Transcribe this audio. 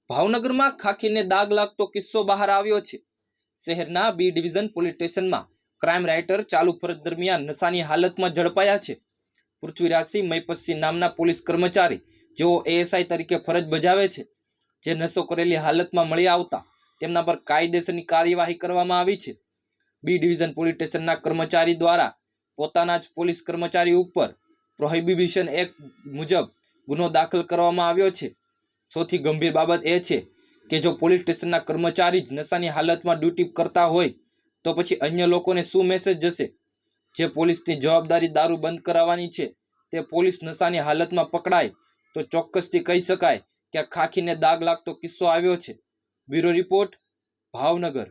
ભાવનગરમાં ખાખીને દાગ લાગતો કિસ્સો બહાર આવ્યો છે। શહેરના બી ડિવિઝન પોલીસ સ્ટેશનમાં ક્રાઇમ રાઇટર ચાલુ ફરજ દરમિયાન નશાની હાલતમાં ઝડપાયા છે। પૃથ્વીરાજસિંહ મૈપતસિંહ નામના પોલીસ કર્મચારી જેઓ એએસઆઈ તરીકે ફરજ બજાવે છે, જે નશો કરેલી હાલતમાં મળી આવતા તેમના પર કાયદેસરની કાર્યવાહી કરવામાં આવી છે। બી ડિવિઝન પોલીસ સ્ટેશનના કર્મચારી દ્વારા પોતાના જ પોલીસ કર્મચારી ઉપર પ્રોહિબિશન એક્ટ મુજબ ગુનો દાખલ કરવામાં આવ્યો છે। સૌથી ગંભીર બાબત એ છે કે જો પોલીસ સ્ટેશનના કર્મચારી જ નશાની હાલતમાં ડ્યુટી કરતા હોય તો પછી અન્ય લોકોને શું મેસેજ જશે? જે પોલીસની જવાબદારી દારૂ બંધ કરાવવાની છે તે પોલીસ નશાની હાલતમાં પકડાય તો ચોક્કસથી કહી શકાય કે ખાખીને દાગ લાગતો કિસ્સો આવ્યો છે। Bureau report, Bhavnagar.